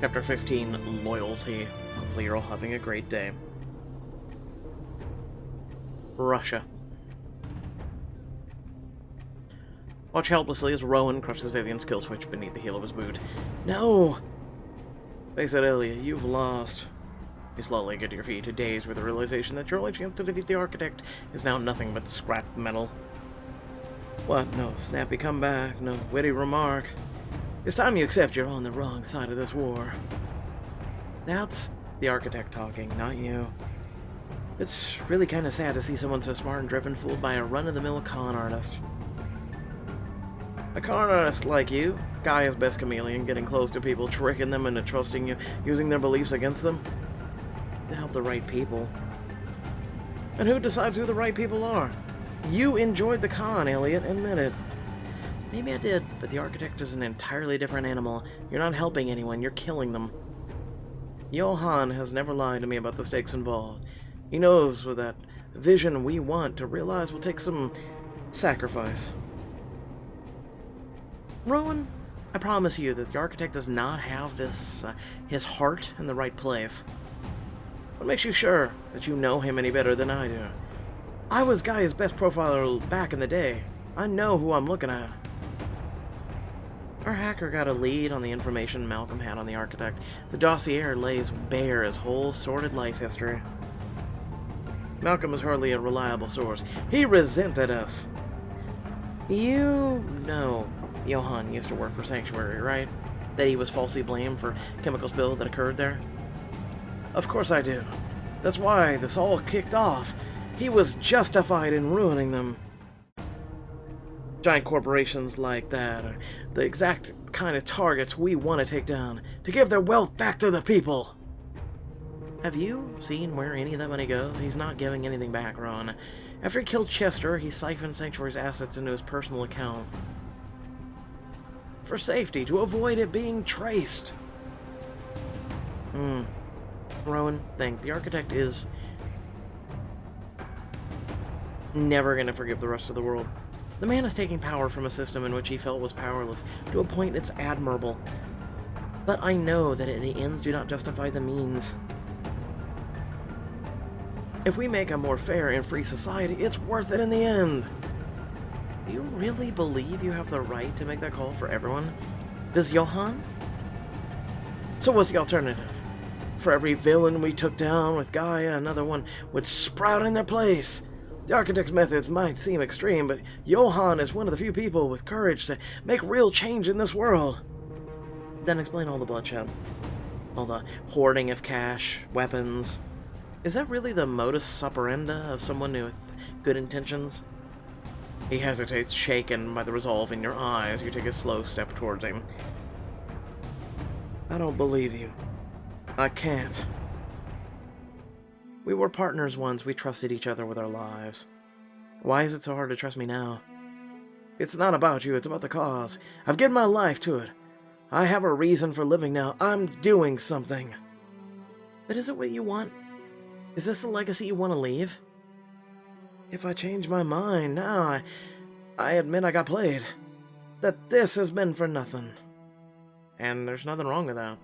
Chapter 15, Loyalty. Hopefully you're all having a great day. Russia. Watch helplessly as Rowan crushes Vivian's kill switch beneath the heel of his boot. No! Face it, Elliot, you've lost. You slowly get to your feet, dazed with the realization that your only chance to defeat the Architect is now nothing but scrap metal. What? No snappy comeback, no witty remark. It's time you accept you're on the wrong side of this war. That's the Architect talking, not you. It's really kind of sad to see someone so smart and driven fooled by a run-of-the-mill con artist. A con artist like you, Gaia's best chameleon, getting close to people, tricking them into trusting you, using their beliefs against them. To help the right people. And who decides who the right people are? You enjoyed the con, Elliot, admit it. Maybe I did, but the Architect is an entirely different animal. You're not helping anyone, you're killing them. Johann has never lied to me about the stakes involved. He knows with that vision we want to realize will take some sacrifice. Rowan, I promise you that the Architect does not have his heart in the right place. What makes you sure that you know him any better than I do? I was Gaia's best profiler back in the day. I know who I'm looking at. Our hacker got a lead on the information Malcolm had on the Architect. The dossier lays bare his whole sordid life history. Malcolm is hardly a reliable source. He resented us. You know Johann used to work for Sanctuary, right? That he was falsely blamed for chemical spill that occurred there? Of course I do. That's why this all kicked off. He was justified in ruining them. Giant corporations like that are the exact kind of targets we want to take down, to give their wealth back to the people. Have you seen where any of that money goes? He's not giving anything back, Ron. After he killed Chester, he siphoned Sanctuary's assets into his personal account. For safety, to avoid it being traced. Rowan, think the Architect is never going to forgive the rest of the world. The man is taking power from a system in which he felt was powerless, to a point it's admirable. But I know that the ends do not justify the means. If we make a more fair and free society, it's worth it in the end. Do you really believe you have the right to make that call for everyone? Does Johann? So what's the alternative? For every villain we took down with Gaia, another one would sprout in their place. The Architect's methods might seem extreme, but Johann is one of the few people with courage to make real change in this world. Then explain all the bloodshed. All the hoarding of cash, weapons. Is that really the modus operandi of someone with good intentions? He hesitates, shaken by the resolve in your eyes. You take a slow step towards him. I don't believe you. I can't. We were partners once. We trusted each other with our lives. Why is it so hard to trust me now? It's not about you. It's about the cause. I've given my life to it. I have a reason for living now. I'm doing something. But is it what you want? Is this the legacy you want to leave? If I change my mind now, I admit I got played. That this has been for nothing. And there's nothing wrong with that.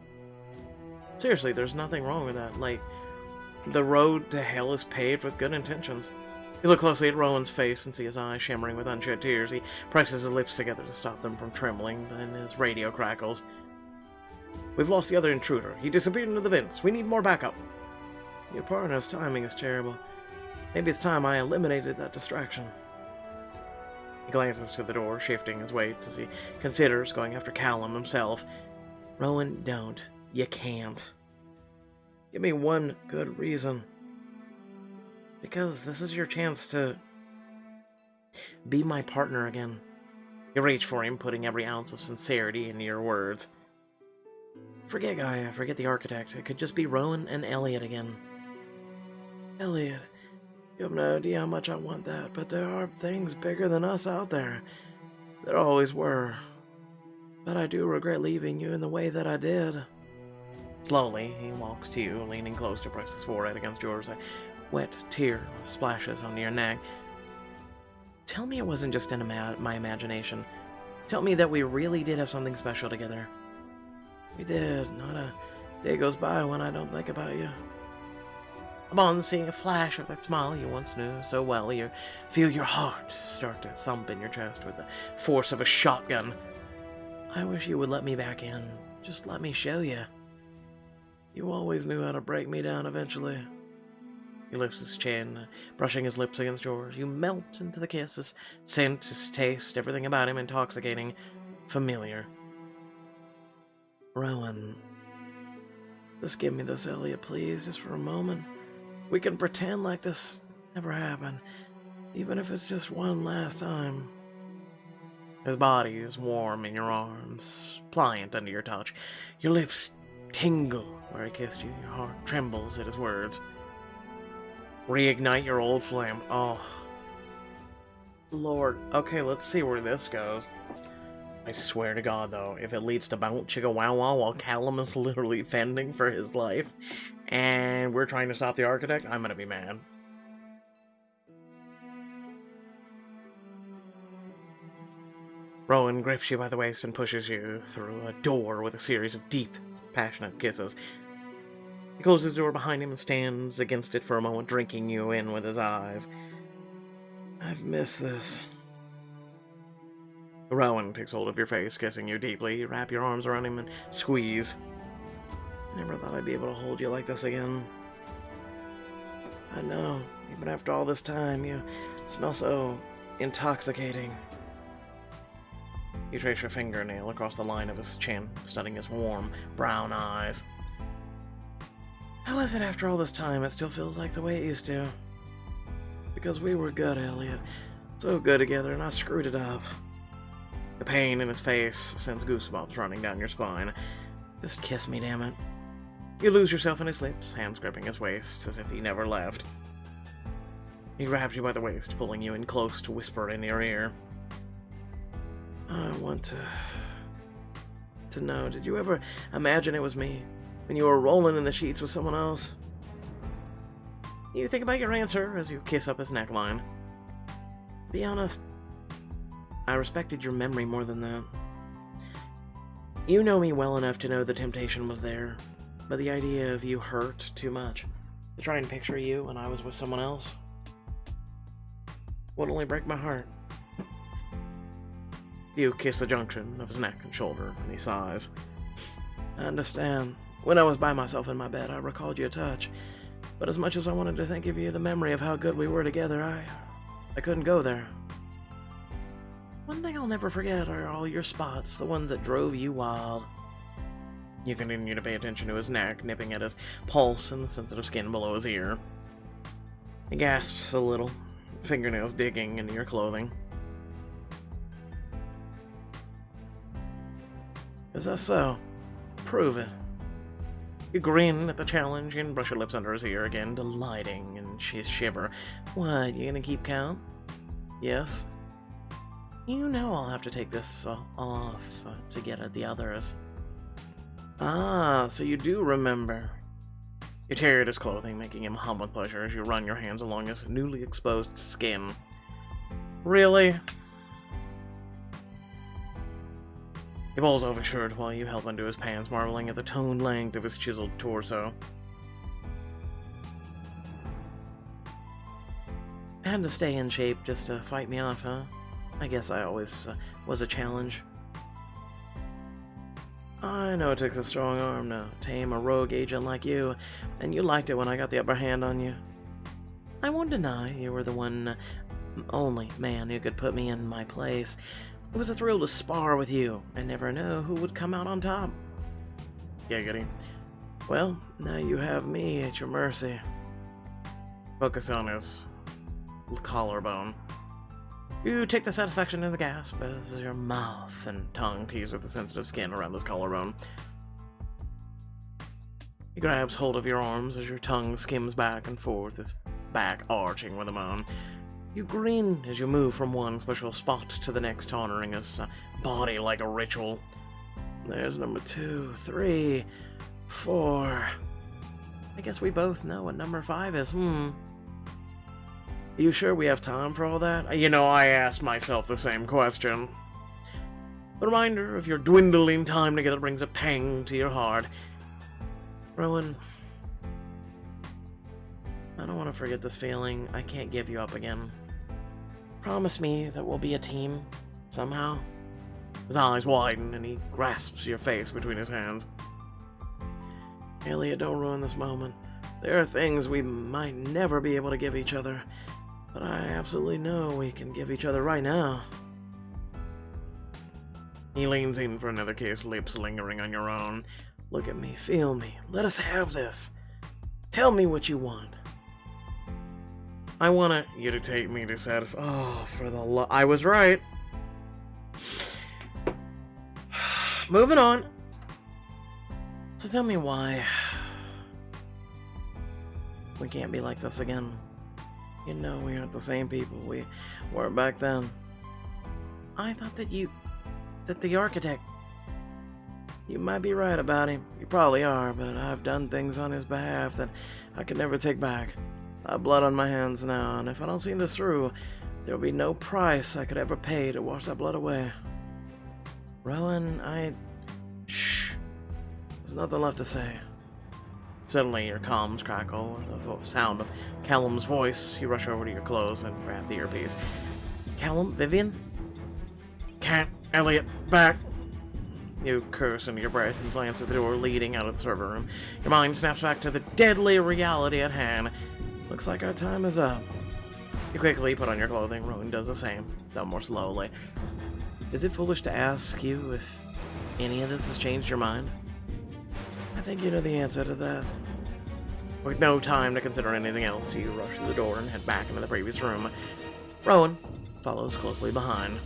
Seriously, there's nothing wrong with that. Like, the road to hell is paved with good intentions. You look closely at Rowan's face and see his eyes shimmering with unshed tears. He presses his lips together to stop them from trembling, and his radio crackles. We've lost the other intruder. He disappeared into the vents. We need more backup. Your partner's timing is terrible. Maybe it's time I eliminated that distraction. He glances to the door, shifting his weight as he considers going after Callum himself. Rowan, don't. You can't. Give me one good reason. Because this is your chance to be my partner again. You reach for him, putting every ounce of sincerity into your words. Forget Gaia, forget the Architect. It could just be Rowan and Elliot again. Elliot, you have no idea how much I want that, but there are things bigger than us out there. There always were. But I do regret leaving you in the way that I did. Slowly, he walks to you, leaning close to press his forehead against yours. A wet tear splashes onto your neck. Tell me it wasn't just in my imagination. Tell me that we really did have something special together. We did, not a Day goes by when I don't think about you. Upon seeing a flash of that smile you once knew so well, you feel your heart start to thump in your chest with the force of a shotgun. I wish you would let me back in. Just let me show you. You always knew how to break me down eventually. He lifts his chin, brushing his lips against yours. You melt into the kiss, his scent, his taste, everything about him intoxicating, familiar. Rowan, just give me this, Elliot, please, just for a moment. We can pretend like this never happened, even if it's just one last time. His body is warm in your arms, pliant under your touch. Your lips tingle where he kissed you. Your heart trembles at his words. Reignite your old flame. Oh, Lord. Okay, let's see where this goes. I swear to God, though, if it leads to Bounce Chicka Wow Wow while Callum is literally fending for his life, and we're trying to stop the architect, I'm gonna be mad. Rowan grips you by the waist and pushes you through a door with a series of deep, passionate kisses. He closes the door behind him and stands against it for a moment, drinking you in with his eyes. I've missed this. Rowan takes hold of your face, kissing you deeply. You wrap your arms around him and squeeze. I never thought I'd be able to hold you like this again. I know, even after all this time, you smell so intoxicating. You trace your fingernail across the line of his chin, studying his warm, brown eyes. How is it after all this time it still feels like the way it used to? Because we were good, Elliot. So good together, and I screwed it up. The pain in his face sends goosebumps running down your spine. Just kiss me, damn it. You lose yourself in his lips, hands gripping his waist as if he never left. He grabs you by the waist, pulling you in close to whisper in your ear. I want to know, did you ever imagine it was me when you were rolling in the sheets with someone else? You think about your answer as you kiss up his neckline. To be honest, I respected your memory more than that. You know me well enough to know the temptation was there, but the idea of you hurt too much. To try and picture you when I was with someone else would only break my heart. You kiss the junction of his neck and shoulder, and he sighs. I understand. When I was by myself in my bed, I recalled your touch. But as much as I wanted to think of you, the memory of how good we were together, I couldn't go there. One thing I'll never forget are all your spots, the ones that drove you wild. You continue to pay attention to his neck, nipping at his pulse and the sensitive skin below his ear. He gasps a little, fingernails digging into your clothing. Is that so? Prove it. You grin at the challenge and brush your lips under his ear again, delighting in his shiver. What, you gonna keep count? Yes? You know I'll have to take this off to get at the others. Ah, so you do remember. You tear at his clothing, making him hum with pleasure as you run your hands along his newly exposed skin. Really? He pulls off his shirt while you help undo his pants, marveling at the toned length of his chiseled torso. Had to stay in shape just to fight me off, huh? I guess I always was a challenge. I know it takes a strong arm to tame a rogue agent like you, and you liked it when I got the upper hand on you. I won't deny you were the one only man who could put me in my place. It was a thrill to spar with you, and never know who would come out on top. Giggity. Well, now you have me at your mercy. Focus on his collarbone. You take the satisfaction in the gasp as your mouth and tongue tease at the sensitive skin around his collarbone. He grabs hold of your arms as your tongue skims back and forth, his back arching with a moan. You grin as you move from one special spot to the next, honoring his body like a ritual. There's number 2, 3, 4. I guess we both know what number 5 is, You sure we have time for all that? You know, I asked myself the same question. The reminder of your dwindling time together brings a pang to your heart. Rowan, I don't want to forget this feeling. I can't give you up again. Promise me that we'll be a team, somehow. His eyes widen and he grasps your face between his hands. Elliot, don't ruin this moment. There are things we might never be able to give each other, but I absolutely know we can give each other right now. He leans in for another kiss, lips lingering on your own. Look at me, feel me, let us have this. Tell me what you want. I want you to take me to satisfy. Oh, for the love. I was right. Moving on. So tell me why we can't be like this again. You know we aren't the same people we were back then. I thought that the architect, you might be right about him. You probably are, but I've done things on his behalf that I could never take back. I have blood on my hands now, and if I don't see this through, there will be no price I could ever pay to wash that blood away. Rowan, Shh. There's nothing left to say. Suddenly, your comms crackle with the sound of Callum's voice. You rush over to your clothes and grab the earpiece. Callum? Vivian? Can't. Elliot, back! You curse under your breath and glance at the door leading out of the server room. Your mind snaps back to the deadly reality at hand. Looks like our time is up. You quickly put on your clothing. Rowan does the same, though more slowly. Is it foolish to ask you if any of this has changed your mind? I think you know the answer to that. With no time to consider anything else, you rush to the door and head back into the previous room. Rowan follows closely behind.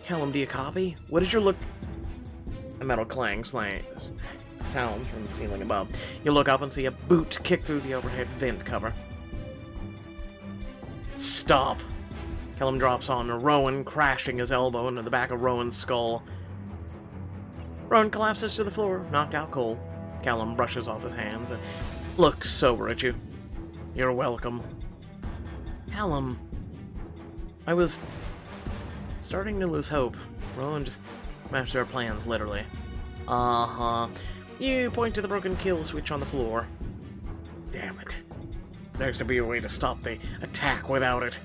Callum, do you copy? What is your look? A metal clang sounds from the ceiling above. You look up and see a boot kick through the overhead vent cover. Stop! Callum drops on Rowan, crashing his elbow into the back of Rowan's skull. Rowan collapses to the floor, knocked out cold. Callum brushes off his hands and looks sober at you. You're welcome. Callum, I was starting to lose hope. Rowan just smashed our plans, literally. Uh-huh. You point to the broken kill switch on the floor. Damn it. There's to be a way to stop the attack without it.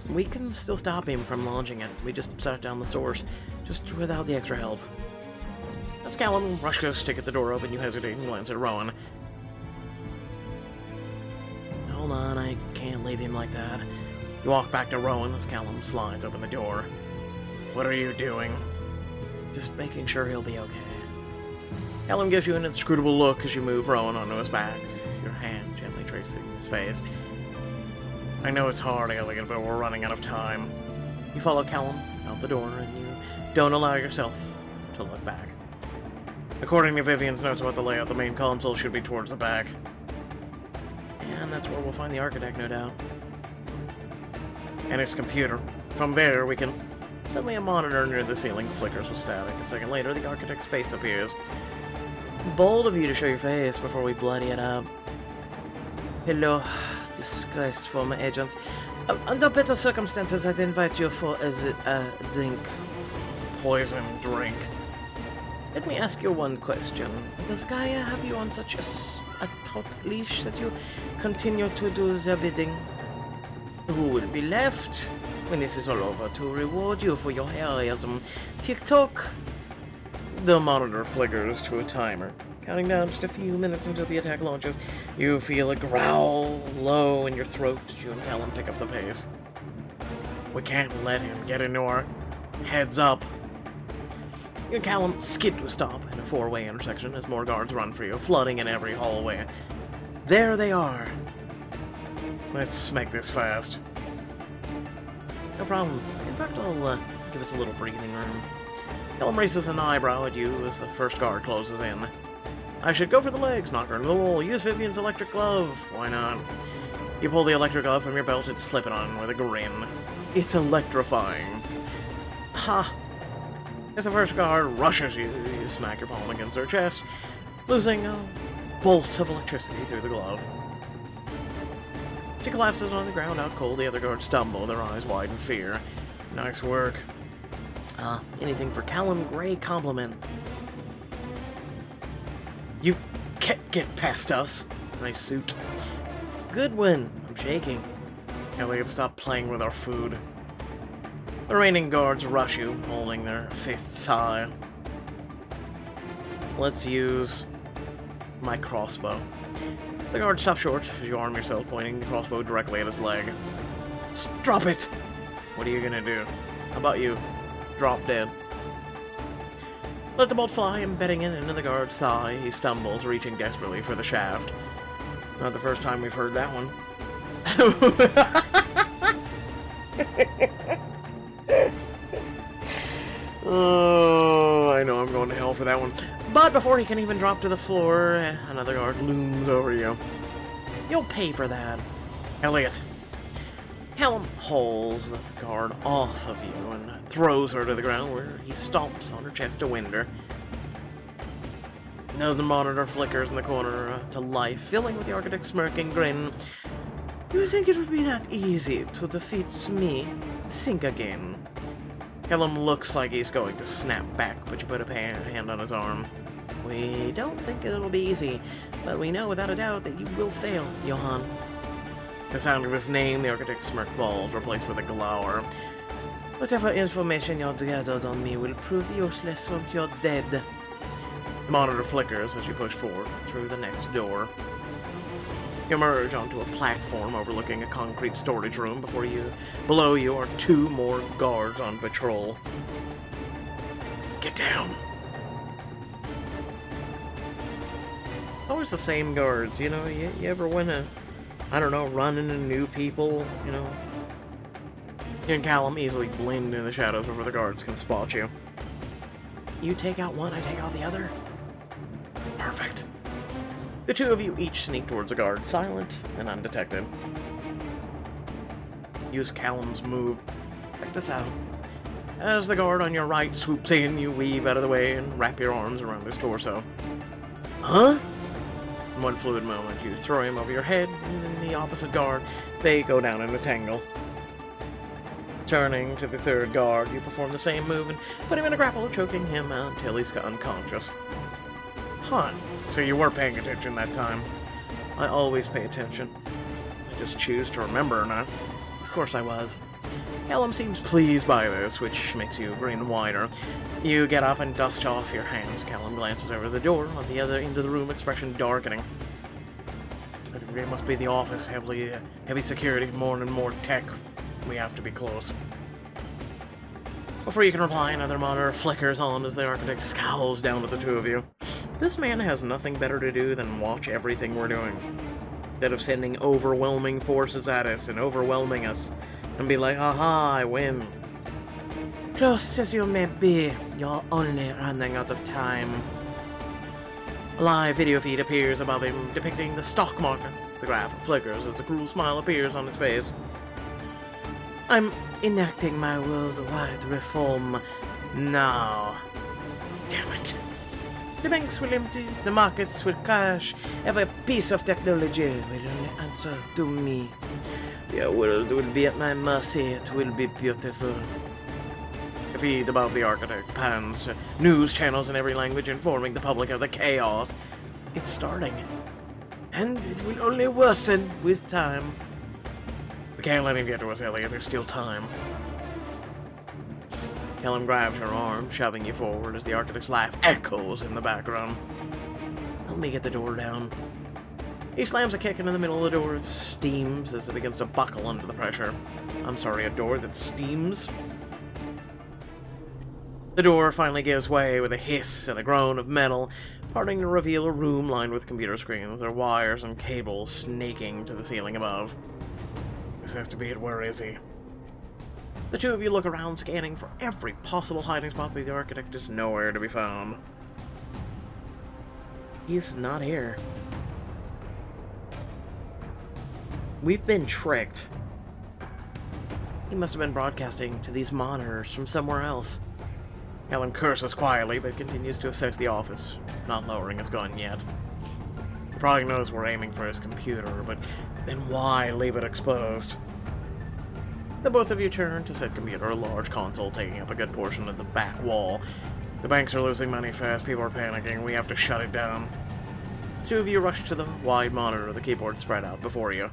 We can still stop him from launching it. We just shut down the source, just without the extra help. As Callum rushes to get the door open, you hesitate and glance at Rowan. Hold on, I can't leave him like that. You walk back to Rowan as Callum slides open the door. What are you doing? Just making sure he'll be okay. Callum gives you an inscrutable look as you move Rowan onto his back, your hand gently tracing his face. I know it's hard, Elliot, but we're running out of time. You follow Callum out the door, and you don't allow yourself to look back. According to Vivian's notes about the layout, the main console should be towards the back. And that's where we'll find the architect, no doubt. And his computer. From there, we can... Suddenly a monitor near the ceiling flickers with static. A second later, the architect's face appears. Bold of you to show your face before we bloody it up. Hello, disgraced former agents. Under better circumstances, I'd invite you for a drink. Poison drink. Let me ask you one question. Does Gaia have you on such a taut leash that you continue to do their bidding? Who will be left when this is all over to reward you for your heroism? Tick-tock. The monitor flickers to a timer, counting down just a few minutes until the attack launches. You feel a growl low in your throat as you and Callum pick up the pace. We can't let him get into our heads up. You and Callum skid to a stop in a four-way intersection as more guards run for you, flooding in every hallway. There they are. Let's make this fast. No problem. In fact, I'll give us a little breathing room. Callum raises an eyebrow at you as the first guard closes in. I should go for the legs, knock her into the wall, use Vivian's electric glove. Why not? You pull the electric glove from your belt and slip it on with a grin. It's electrifying. Ha! As the first guard rushes you, you smack your palm against her chest, losing a bolt of electricity through the glove. She collapses on the ground out cold. The other guards stumble, their eyes wide in fear. Nice work. Anything for Callum, great compliment. You can't get past us. Nice suit. Good one. I'm shaking. Elliot, stop playing with our food. The remaining guards rush you, holding their fists high. Let's use my crossbow. The guard stops short as you arm yourself, pointing the crossbow directly at his leg. Drop it! What are you gonna do? How about you? Drop dead. Let the bolt fly, embedding it into the guard's thigh. He stumbles, reaching desperately for the shaft. Not the first time we've heard that one. Oh, I know I'm going to hell for that one. But before he can even drop to the floor, another guard looms over you. You'll pay for that. Elliot. Callum hauls the guard off of you and throws her to the ground, where he stomps on her chest to wind her. Now the monitor flickers in the corner to life, filling with the architect's smirking grin. You think it would be that easy to defeat me? Think again. Callum looks like he's going to snap back, but you put a hand on his arm. We don't think it'll be easy, but we know without a doubt that you will fail, Johann. The sound of his name, the architect's smirk falls, replaced with a glower. Whatever information you gathered on me will prove useless once you're dead. The monitor flickers as you push forward through the next door. You emerge onto a platform overlooking a concrete storage room. Below you are two more guards on patrol. Get down! Always the same guards, you know, you ever wanna, I don't know, run into new people, you know? You and Callum easily blend in the shadows before the guards can spot you. You take out one, I take out the other. Perfect. The two of you each sneak towards a guard, silent and undetected. Use Callum's move. Check this out. As the guard on your right swoops in, you weave out of the way and wrap your arms around his torso. Huh? In one fluid moment, you throw him over your head, and in the opposite guard, they go down in a tangle. Turning to the third guard, you perform the same move and put him in a grapple, choking him out until he's unconscious. Huh. So you were paying attention that time. I always pay attention. I just choose to remember or not. Of course I was. Callum seems pleased by this, which makes you grin wider. You get up and dust off your hands. Callum glances over the door, on the other end of the room, expression darkening. I think it must be the office. Heavy security, more and more tech. We have to be close. Before you can reply, another monitor flickers on as the architect scowls down at the two of you. This man has nothing better to do than watch everything we're doing. Instead of sending overwhelming forces at us and overwhelming us, and be like, aha, I win. Close as you may be, you're only running out of time. A live video feed appears above him, depicting the stock market. The graph flickers as a cruel smile appears on his face. I'm enacting my worldwide reform now. Damn it. The banks will empty, the markets will crash, every piece of technology will only answer to me. Your world will be at my mercy, it will be beautiful. The feed above the architect pans to news channels in every language informing the public of the chaos. It's starting. And it will only worsen with time. We can't let him get to us, Elliot, there's still time. Callum grabs your arm, shoving you forward as the architect's laugh echoes in the background. Help me get the door down. He slams a kick into the middle of the door. It steams as it begins to buckle under the pressure. I'm sorry, a door that steams? The door finally gives way with a hiss and a groan of metal, parting to reveal a room lined with computer screens, their wires and cables snaking to the ceiling above. This has to be it. Where is he? The two of you look around, scanning for every possible hiding spot, but the architect is nowhere to be found. He's not here. We've been tricked. He must have been broadcasting to these monitors from somewhere else. Callum curses quietly, but continues to assess the office, not lowering his gun yet. He probably knows we're aiming for his computer, but then why leave it exposed? The both of you turn to said computer, a large console taking up a good portion of the back wall. The banks are losing money fast, people are panicking, we have to shut it down. The two of you rush to the wide monitor, the keyboard spread out before you.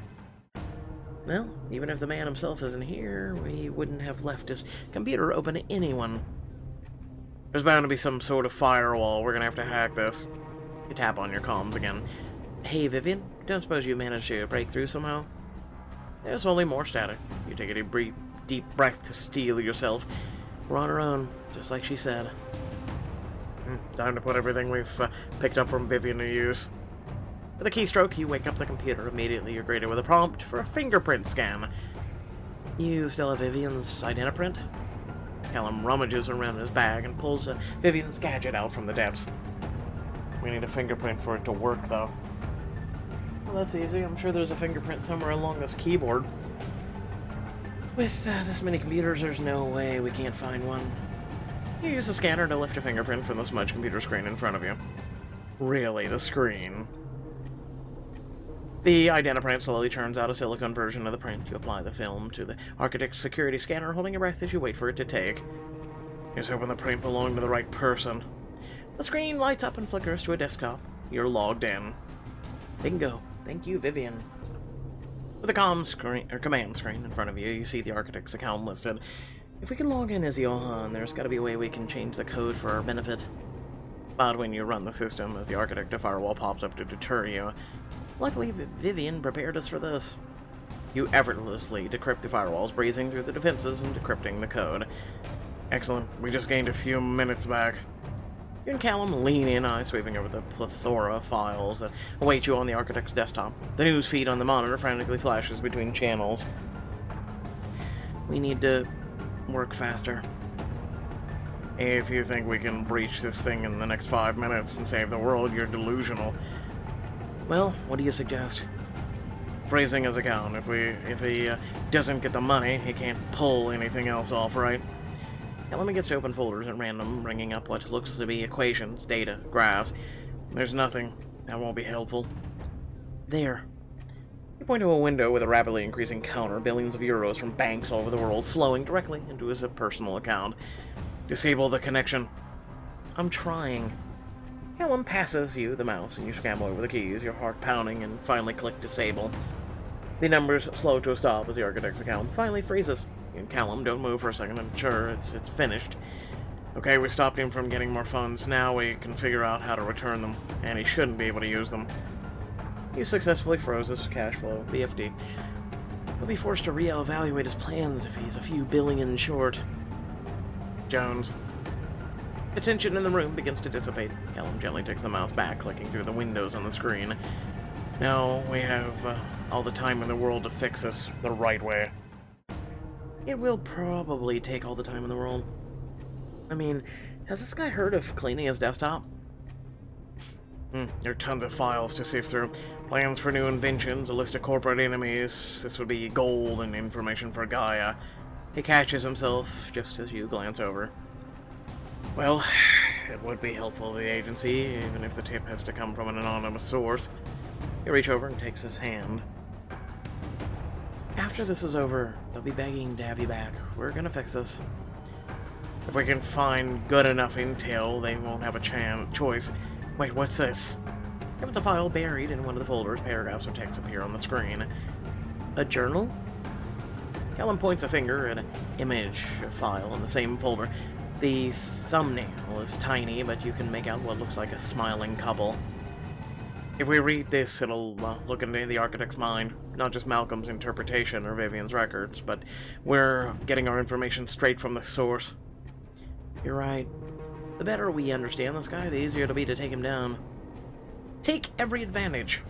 Well, even if the man himself isn't here, we wouldn't have left his computer open to anyone. There's bound to be some sort of firewall. We're gonna have to hack this. You tap on your comms again. Hey, Vivian, don't suppose you managed to break through somehow? There's only more static. You take a deep breath to steel yourself. We're on our own, just like she said. Time to put everything we've picked up from Vivian to use. With a keystroke, you wake up the computer. Immediately, you're greeted with a prompt for a fingerprint scan. You still have Vivian's identiprint? Callum rummages around his bag and pulls Vivian's gadget out from the depths. We need a fingerprint for it to work, though. Well, that's easy. I'm sure there's a fingerprint somewhere along this keyboard. With this many computers, there's no way we can't find one. You use the scanner to lift a fingerprint from the smudged computer screen in front of you. Really, the screen. The identiprint slowly turns out a silicone version of the print. You apply the film to the architect's security scanner, holding your breath as you wait for it to take. Just hoping the print belonged to the right person. The screen lights up and flickers to a desktop. You're logged in. Bingo. Thank you, Vivian. With a command screen in front of you, you see the architect's account listed. If we can log in as Johan, there's got to be a way we can change the code for our benefit. But when you run the system, as the architect, a firewall pops up to deter you. Luckily, Vivian prepared us for this. You effortlessly decrypt the firewalls, breezing through the defenses and decrypting the code. Excellent. We just gained a few minutes back. You and Callum lean in, eyes sweeping over the plethora of files that await you on the architect's desktop. The news feed on the monitor frantically flashes between channels. We need to work faster. If you think we can breach this thing in the next 5 minutes and save the world, you're delusional. Well, what do you suggest? Phrasing his account. If he doesn't get the money, he can't pull anything else off, right? Callum gets to open folders at random, bringing up what looks to be equations, data, graphs. There's nothing. That won't be helpful. There. You point to a window with a rapidly increasing counter, billions of euros from banks all over the world flowing directly into his personal account. Disable the connection. I'm trying. Callum passes you the mouse, and you scramble over the keys, your heart pounding, and finally click disable. The numbers slow to a stop as the architect's account finally freezes. You and Callum don't move for a second. I'm sure it's finished. Okay, we stopped him from getting more funds. Now we can figure out how to return them, and he shouldn't be able to use them. You successfully froze his cash flow, BFD. He'll be forced to reevaluate his plans if he's a few billion short. Jones. The tension in the room begins to dissipate. Callum gently takes the mouse back, clicking through the windows on the screen. Now we have all the time in the world to fix this the right way. It will probably take all the time in the world. I mean, has this guy heard of cleaning his desktop? There are tons of files to sift through. Plans for new inventions, a list of corporate enemies. This would be gold and information for Gaia. He catches himself just as you glance over. Well, it would be helpful to the agency, even if the tip has to come from an anonymous source. You reach over and takes his hand. After this is over, they'll be begging to have you back. We're gonna fix this. If we can find good enough intel, they won't have a choice. Wait, what's this? There was a file buried in one of the folders. Paragraphs of text appear on the screen. A journal? Callum points a finger at an image file in the same folder. The thumbnail is tiny, but you can make out what looks like a smiling couple. If we read this, it'll look into the architect's mind. Not just Malcolm's interpretation or Vivian's records, but we're getting our information straight from the source. You're right. The better we understand this guy, the easier it'll be to take him down. Take every advantage.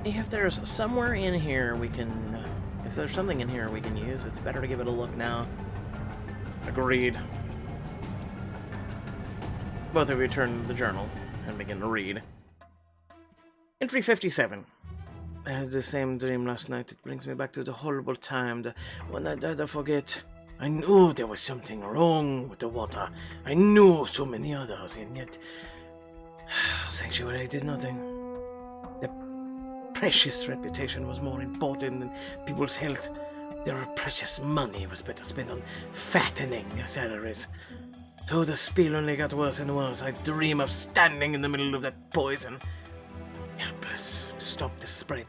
If there's somewhere in here we can... if there's something in here we can use, it's better to give it a look now. Agreed. Both of you turn to the journal and begin to read. Entry 57. I had the same dream last night. It brings me back to the horrible time, the one I forget. I knew there was something wrong with the water. I knew so many others, and yet... Sanctuary did nothing. The precious reputation was more important than people's health. Their precious money was better spent on fattening their salaries. So the spill only got worse and worse. I dream of standing in the middle of that poison, helpless to stop the spread.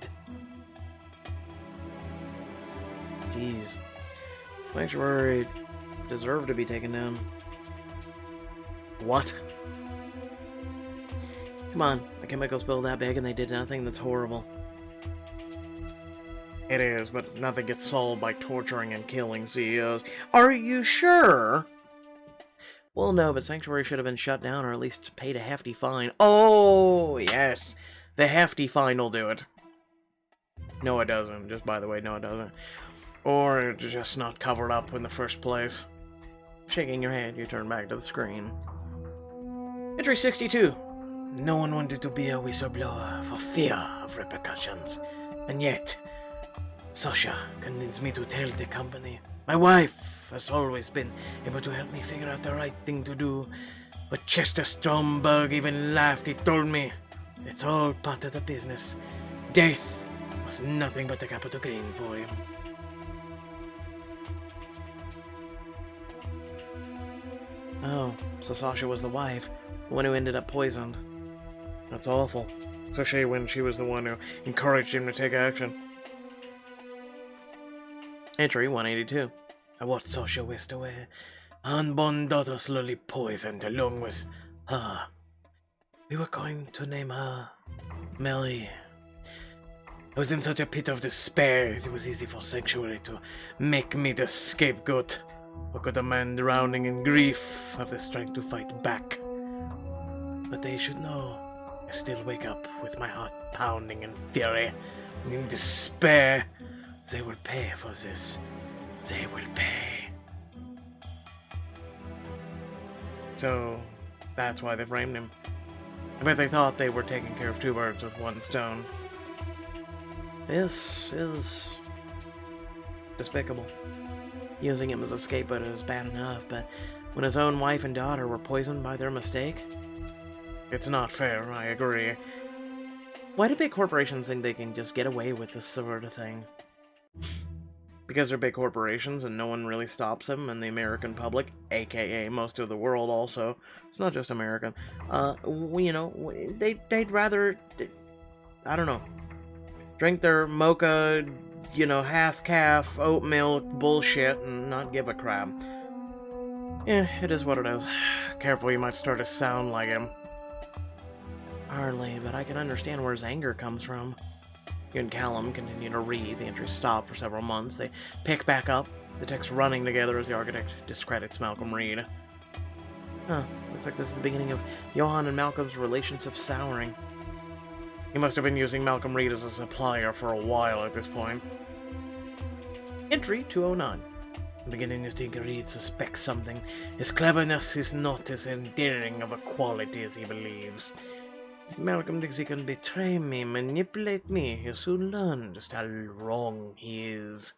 Jeez. Sanctuary deserved to be taken down. What? Come on, a chemical spill that big and they did nothing? That's horrible. It is, but nothing gets solved by torturing and killing CEOs. Are you sure? Well, no, but Sanctuary should have been shut down or at least paid a hefty fine. Oh, yes. The hefty fine will do it. No, it doesn't. Just by the way, no, it doesn't. Or it's just not covered up in the first place. Shaking your head, you turn back to the screen. Entry 62. No one wanted to be a whistleblower for fear of repercussions. And yet, Sasha convinced me to tell the company. My wife has always been able to help me figure out the right thing to do. But Chester Stromberg even laughed. He told me, it's all part of the business. Death was nothing but a capital gain for him. Oh, so Sasha was the wife, the one who ended up poisoned. That's awful. Especially when she was the one who encouraged him to take action. Entry 182. I watched Sasha whisked away. Unborn daughter slowly poisoned along with her. We were going to name her Melly. I was in such a pit of despair, it was easy for Sanctuary to make me the scapegoat. Or could a man drowning in grief have the strength to fight back? But they should know. I still wake up with my heart pounding in fury and in despair. They will pay for this. They will pay. So, that's why they framed him. I bet they thought they were taking care of two birds with one stone. This is despicable. Using him as a scapegoat is bad enough, but when his own wife and daughter were poisoned by their mistake? It's not fair, I agree. Why do big corporations think they can just get away with this sort of thing? Because they're big corporations and no one really stops them, and the American public, aka most of the world also, it's not just American, they'd rather, I don't know, drink their mocha, half-calf, oat milk bullshit and not give a crap. Yeah, it is what it is. Careful, you might start to sound like him. Hardly, but I can understand where his anger comes from. You and Callum continue to read. The entries stop for several months. They pick back up, the text running together as the architect discredits Malcolm Reed. Huh, looks like this is the beginning of Johan and Malcolm's relationship souring. He must have been using Malcolm Reed as a supplier for a while at this point. Entry 209. I'm beginning to think Reed suspects something. His cleverness is not as endearing of a quality as he believes. If Malcolm thinks he can betray me, manipulate me, he'll soon learn just how wrong he is.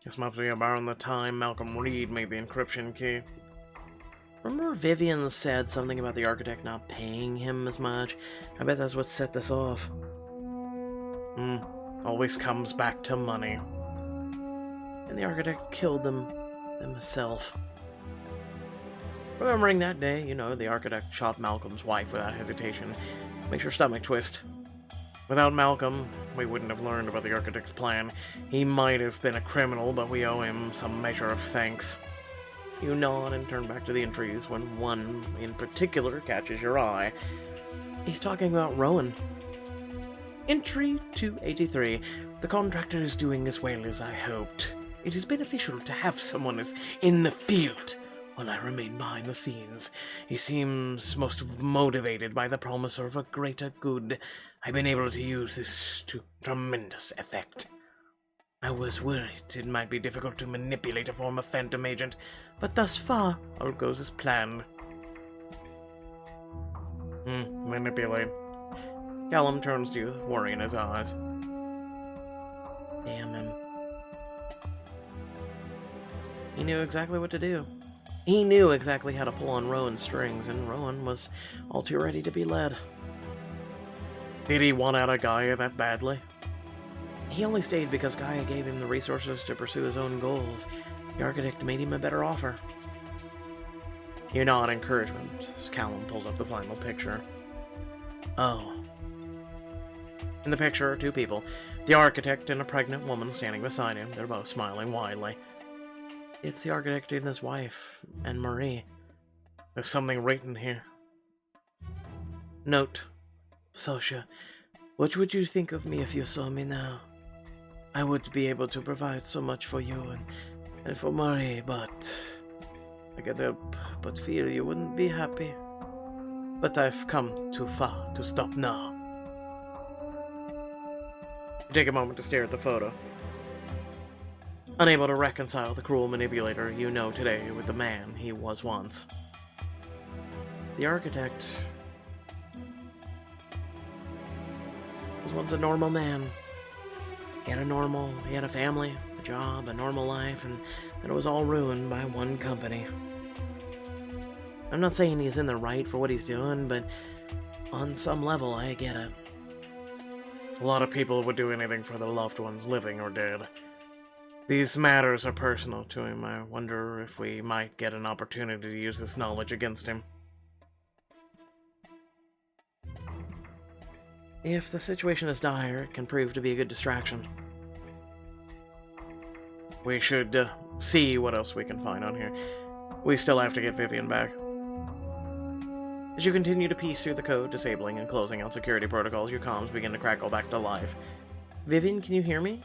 This must be around the time Malcolm Reed made the encryption key. Remember Vivian said something about the architect not paying him as much? I bet that's what set this off. Always comes back to money. And the architect killed them himself. Remembering that day, the architect shot Malcolm's wife without hesitation. Makes your stomach twist. Without Malcolm, we wouldn't have learned about the architect's plan. He might have been a criminal, but we owe him some measure of thanks. You nod and turn back to the entries when one in particular catches your eye. He's talking about Rowan. Entry 283. The contractor is doing as well as I hoped. It is beneficial to have someone in the field while I remain behind the scenes. He seems most motivated by the promise of a greater good. I've been able to use this to tremendous effect. I was worried it might be difficult to manipulate a former Phantom agent, but thus far, all goes as planned. Manipulate. Callum turns to you, worry in his eyes. Damn him. He knew exactly what to do. He knew exactly how to pull on Rowan's strings, and Rowan was all too ready to be led. Did he want out a Gaia that badly? He only stayed because Gaia gave him the resources to pursue his own goals. The architect made him a better offer. You nod encouragement as Callum pulls up the final picture. Oh. In the picture are two people, the architect and a pregnant woman standing beside him. They're both smiling widely. It's the architect and his wife, and Marie. There's something written here. Note, Sasha, what would you think of me if you saw me now? I would be able to provide so much for you and for Marie, but I can't help but feel you wouldn't be happy. But I've come too far to stop now. You take a moment to stare at the photo. Unable to reconcile the cruel manipulator you know today with the man he was once. The architect was once a normal man. He had a family, a job, a normal life, and it was all ruined by one company. I'm not saying he's in the right for what he's doing, but on some level, I get it. A lot of people would do anything for their loved ones, living or dead. These matters are personal to him. I wonder if we might get an opportunity to use this knowledge against him. If the situation is dire, it can prove to be a good distraction. We should see what else we can find on here. We still have to get Vivian back. As you continue to piece through the code, disabling and closing out security protocols, your comms begin to crackle back to life. Vivian, can you hear me?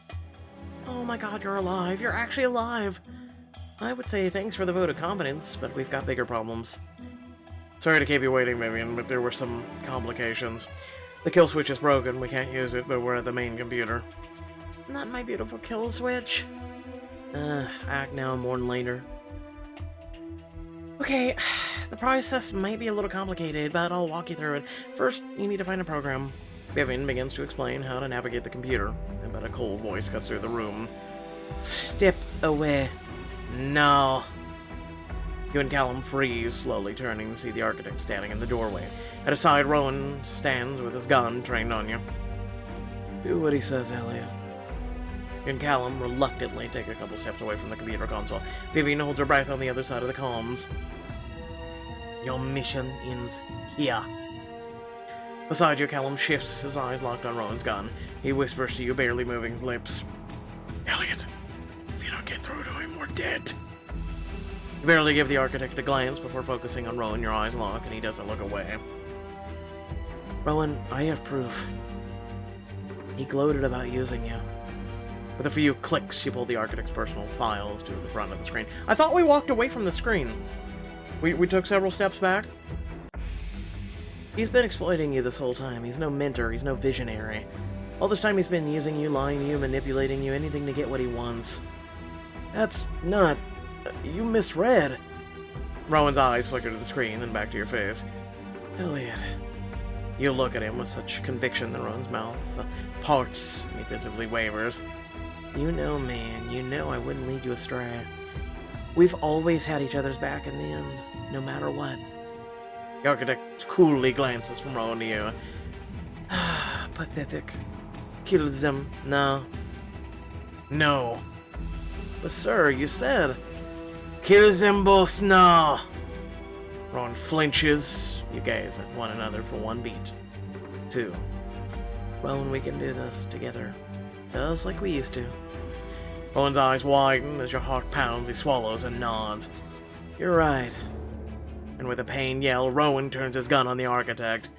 Oh my god, you're alive. You're actually alive. I would say thanks for the vote of confidence, but we've got bigger problems. Sorry to keep you waiting, Vivian, but there were some complications. The kill switch is broken. We can't use it, but we're at the main computer. Not my beautiful kill switch. Act now, mourn later. Okay, the process might be a little complicated, but I'll walk you through it. First, you need to find a program. Vivian begins to explain how to navigate the computer, but a cold voice cuts through the room. Step away. No. You and Callum freeze, slowly turning to see the architect standing in the doorway. At his side, Rowan stands with his gun trained on you. Do what he says, Elliot. You and Callum reluctantly take a couple steps away from the computer console. Vivian holds her breath on the other side of the comms. Your mission ends here. Beside you, Callum shifts, his eyes locked on Rowan's gun. He whispers to you, barely moving his lips. Elliot, if you don't get through to him, we're dead. You barely give the architect a glance before focusing on Rowan. Your eyes lock, and he doesn't look away. Rowan, I have proof. He gloated about using you. With a few clicks, she pulled the architect's personal files to the front of the screen. I thought we walked away from the screen. We took several steps back. He's been exploiting you this whole time. He's no mentor, he's no visionary. All this time he's been using you, lying to you, manipulating you, anything to get what he wants. That's not... You misread. Rowan's eyes flicker to the screen, then back to your face. Elliot. You look at him with such conviction that Rowan's mouth parts and he visibly wavers. You know, man, you know I wouldn't lead you astray. We've always had each other's back in the end, no matter what. The architect coolly glances from Rowan to you. Pathetic. Kills them. No. No. But sir, you said... Kills them both now. Rowan flinches. You gaze at one another for one beat. Two. Rowan, we can do this together. Just like we used to. Rowan's eyes widen as your heart pounds. He swallows and nods. You're right. And with a pained yell, Rowan turns his gun on the architect.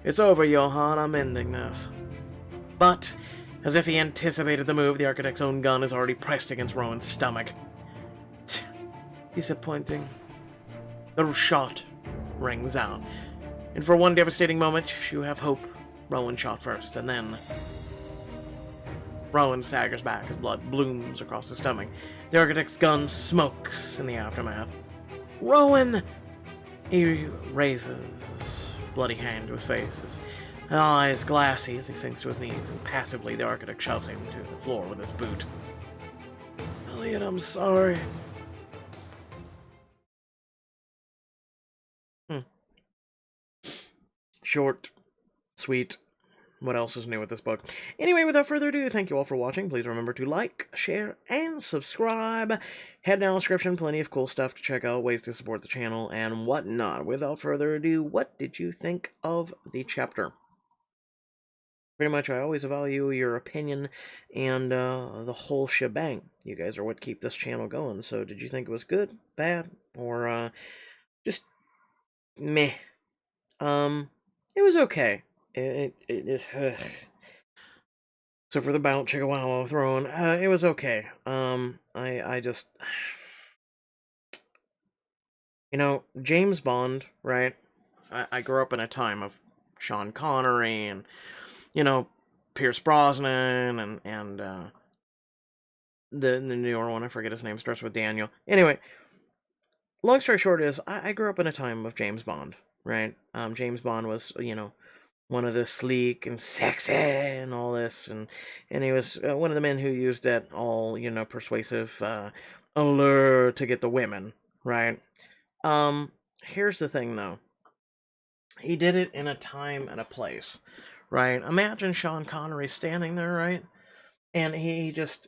It's over, Johann. I'm ending this. But, as if he anticipated the move, the architect's own gun is already pressed against Rowan's stomach. Disappointing. The shot rings out. And for one devastating moment, you have hope. Rowan shot first, and then... Rowan staggers back as blood blooms across his stomach. The architect's gun smokes in the aftermath. Rowan! He raises his bloody hand to his face, his eyes glassy as he sinks to his knees, and passively the architect shoves him to the floor with his boot. Elliot, I'm sorry. Short, sweet, what else is new with this book. Anyway, without further ado, thank you all for watching. Please remember to like, share, and subscribe. Head down the description, plenty of cool stuff to check out, ways to support the channel, and whatnot. Without further ado, what did you think of the chapter? Pretty much, I always value your opinion and the whole shebang. You guys are what keep this channel going. So, did you think it was good, bad, or just meh? It was okay. So for the bout Chihuahua throne, it was okay. I just, James Bond, right? I grew up in a time of Sean Connery and, Pierce Brosnan and the newer one, I forget his name, starts with Daniel. Anyway, long story short is, I grew up in a time of James Bond, right? James Bond was, one of the sleek and sexy and all this, and he was one of the men who used that all, persuasive allure to get the women, right? Here's the thing, though. He did it in a time and a place, right? Imagine Sean Connery standing there, right? And he just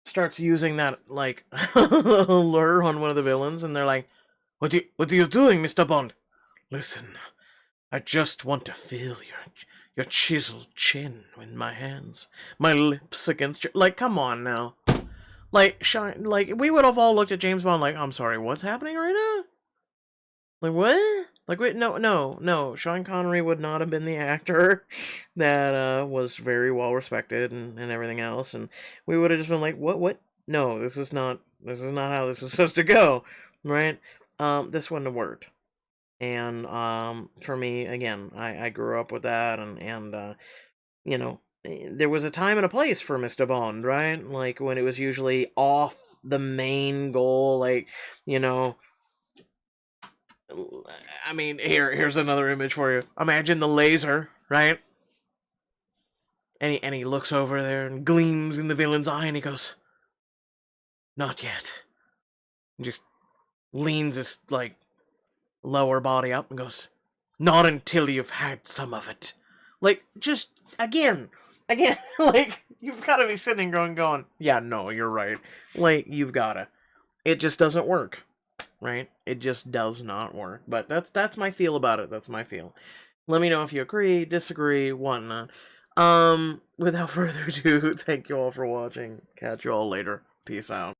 starts using that, like, allure on one of the villains, and they're like, what are you doing, Mr. Bond? Listen, I just want to feel your chiseled chin in my hands, my lips against your... Like, come on now. Like, we would have all looked at James Bond like, I'm sorry, what's happening right now? Like, what? Like, wait, no. Sean Connery would not have been the actor that was very well respected and everything else, and we would have just been like, what? No, this is not how this is supposed to go, right? This wouldn't have worked. And for me, again, I grew up with that, and there was a time and a place for Mr. Bond, right? Like, when it was usually off the main goal, like, I mean, here's another image for you. Imagine the laser, right? And he looks over there and gleams in the villain's eye, and he goes, not yet. And just leans his, like, lower body up and goes, not until you've had some of it. Like, just, again, like, you've got to be sitting going, yeah, no, you're right. Like, you've got to. It just doesn't work, right? It just does not work. But that's my feel about it. That's my feel. Let me know if you agree, disagree, whatnot. Without further ado, thank you all for watching. Catch you all later. Peace out.